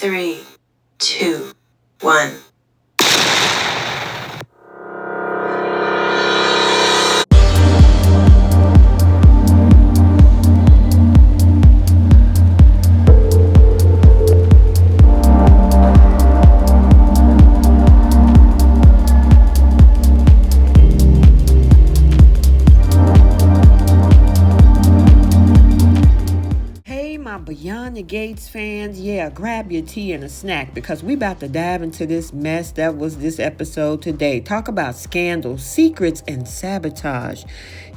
3, 2, 1. Beyond the Gates fans, yeah, grab your tea and a snack because we about to dive into this mess that was this episode today. Talk about scandals, secrets, and sabotage.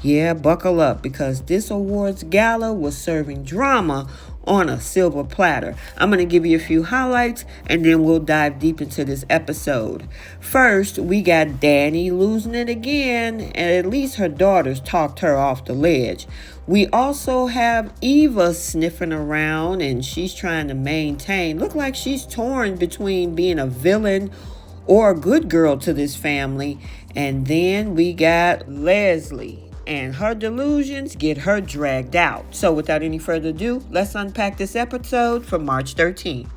Yeah, buckle up because this awards gala was serving drama on a silver platter. I'm going to give you a few highlights and then we'll dive deep into this episode. First, we got Dani losing it again, and at least her daughters talked her off the ledge. We also have Eva sniffing around and she's trying to maintain. Look like she's torn between being a villain or a good girl to this family. And then we got Leslie. And her delusions get her dragged out. So without any further ado, let's unpack this episode for March 13th.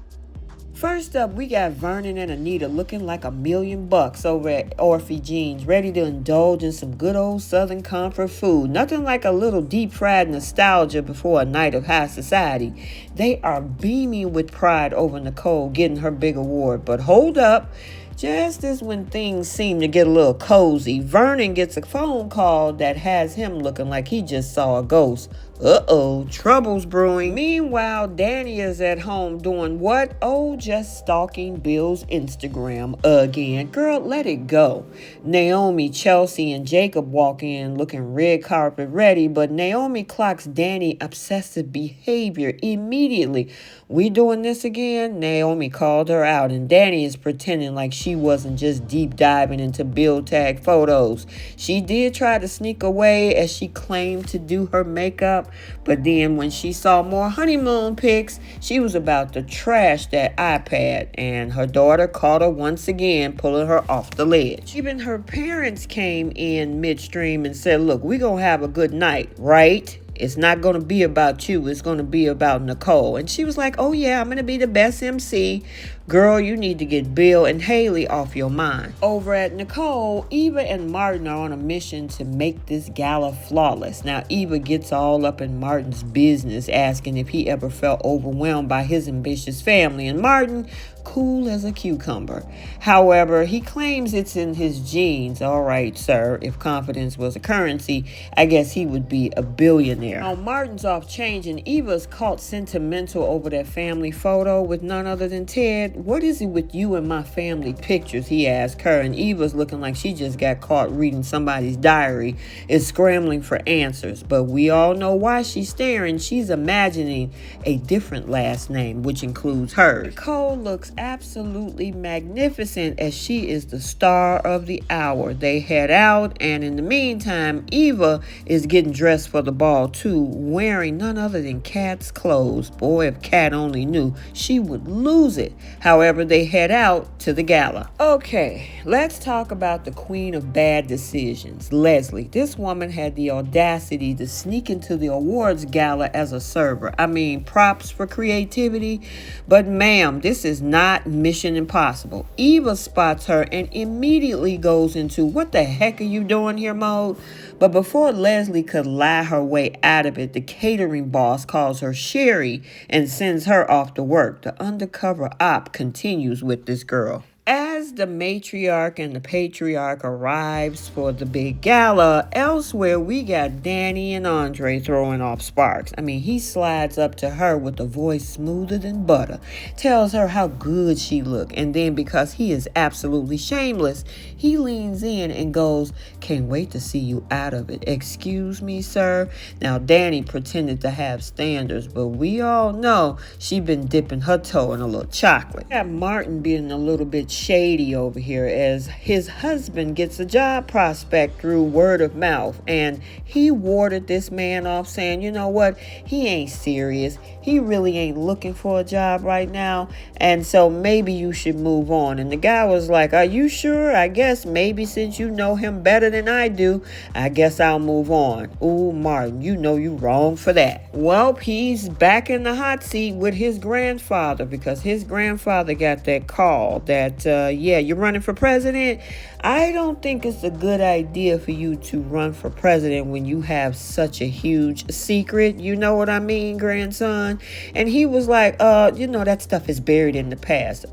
First up, we got Vernon and Anita looking like $1,000,000 over at Orphe Jeans, ready to indulge in some good old Southern comfort food. Nothing like a little deep-fried nostalgia before a night of high society. They are beaming with pride over Nicole getting her big award. But hold up. Just as when things seem to get a little cozy, Vernon gets a phone call that has him looking like he just saw a ghost. Uh-oh, trouble's brewing. Meanwhile, Dani is at home doing what? Oh, just stalking Bill's Instagram again. Girl, let it go. Naomi, Chelsea, and Jacob walk in looking red carpet ready, but Naomi clocks Dani obsessive behavior immediately. We doing this again? Naomi called her out, and Dani is pretending like she wasn't just deep diving into Bill tag photos. She did try to sneak away as she claimed to do her makeup. But then when she saw more honeymoon pics, she was about to trash that iPad, and her daughter caught her once again, pulling her off the ledge. Even her parents came in midstream and said, look, we're going to have a good night, right? It's not going to be about you. It's going to be about Nicole. And she was like, oh, yeah, I'm going to be the best MC. Girl, you need to get Bill and Haley off your mind. Over at Nicole, Eva and Martin are on a mission to make this gala flawless. Now, Eva gets all up in Martin's business, asking if he ever felt overwhelmed by his ambitious family. And Martin, cool as a cucumber. However, he claims it's in his genes. All right, sir, if confidence was a currency, I guess he would be a billionaire. Now, Martin's off changing. Eva's caught sentimental over that family photo with none other than Ted. What is it with you and my family pictures? He asked her, and Eva's looking like she just got caught reading somebody's diary, is scrambling for answers. But we all know why she's staring. She's imagining a different last name, which includes hers. Nicole looks absolutely magnificent as she is the star of the hour. They head out, and in the meantime, Eva is getting dressed for the ball too, wearing none other than Kat's clothes. Boy, if Kat only knew, she would lose it. However, they head out to the gala. Okay, let's talk about the queen of bad decisions, Leslie. This woman had the audacity to sneak into the awards gala as a server. I mean, props for creativity, but ma'am, this is not Mission Impossible. Eva spots her and immediately goes into what the heck are you doing here mode. But before Leslie could lie her way out of it, the catering boss calls her Sherry and sends her off to work. The undercover op continues with this girl. As the matriarch and the patriarch arrives for the big gala, elsewhere we got Dani and Andre throwing off sparks. I mean, he slides up to her with a voice smoother than butter, tells her how good she looked, and then because he is absolutely shameless, he leans in and goes, can't wait to see you out of it. Excuse me, sir? Now, Dani pretended to have standards, but we all know she been dipping her toe in a little chocolate. Got Martin being a little bit shady over here as his husband gets a job prospect through word of mouth, and he warded this man off saying, you know what, he ain't serious. He really ain't looking for a job right now, and so maybe you should move on. And the guy was like, are you sure? I guess maybe since you know him better than I do, I guess I'll move on. Ooh, Martin, you know you wrong for that. Well, he's back in the hot seat with his grandfather because his grandfather got that call that, yeah, you're running for president. I don't think it's a good idea for you to run for president when you have such a huge secret. You know what I mean, grandson? And he was like, you know, that stuff is buried in the past.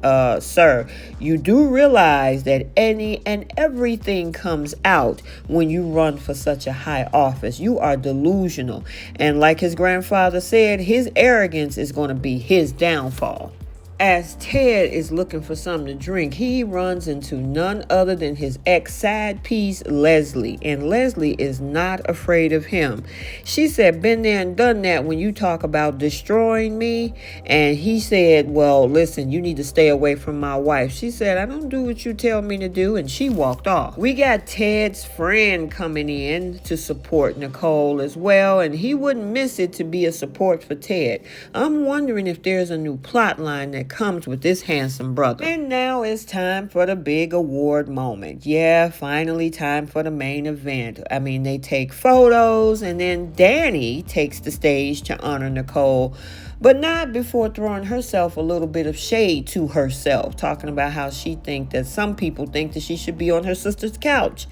Sir, you do realize that any and everything comes out when you run for such a high office. You are delusional. And like his grandfather said, his arrogance is going to be his downfall. As Ted is looking for something to drink, he runs into none other than his ex-side piece, Leslie. And Leslie is not afraid of him. She said, been there and done that when you talk about destroying me. And he said, well, listen, you need to stay away from my wife. She said, I don't do what you tell me to do. And she walked off. We got Ted's friend coming in to support Nicole as well. And he wouldn't miss it to be a support for Ted. I'm wondering if there's a new plot line that comes with this handsome brother. And now it's time for the big award moment. Yeah, finally time for the main event. I mean, they take photos and then Danny takes the stage to honor Nicole, but not before throwing herself a little bit of shade to herself, talking about how she think that some people think that she should be on her sister's couch.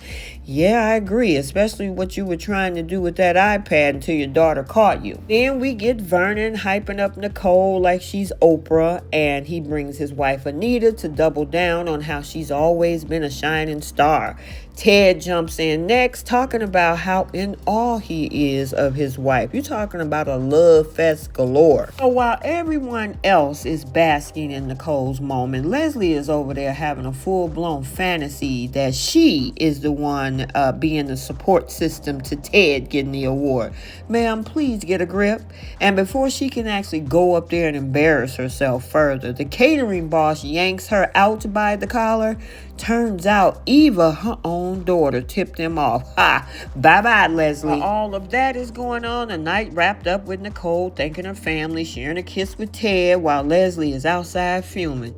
Yeah, I agree, especially what you were trying to do with that iPad until your daughter caught you. Then we get Vernon hyping up Nicole like she's Oprah, and he brings his wife Anita to double down on how she's always been a shining star. Ted jumps in next, talking about how in awe he is of his wife. You're talking about a love fest galore. So while everyone else is basking in Nicole's moment, Leslie is over there having a full-blown fantasy that she is the one being the support system to Ted getting the award. Ma'am, please get a grip. And before she can actually go up there and embarrass herself further, the catering boss yanks her out by the collar. Turns out Eva, her own daughter, tipped him off. Ha! Bye-bye, Leslie. While all of that is going on, the night wrapped up with Nicole thanking her family, sharing a kiss with Ted while Leslie is outside fuming.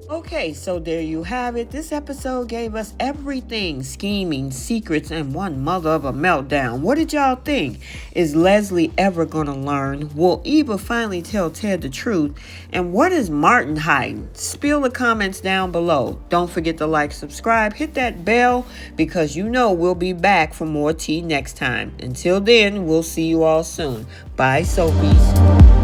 Okay, so there you have it. This episode gave us everything: scheming, secrets, and one mother of a meltdown. What did y'all think? Is Leslie ever gonna learn? Will Eva finally tell Ted the truth? And what is Martin hiding? Spill the comments down below. Don't forget to like, subscribe, hit that bell, because you know we'll be back for more tea next time. Until then, we'll see you all soon. Bye, Soapies.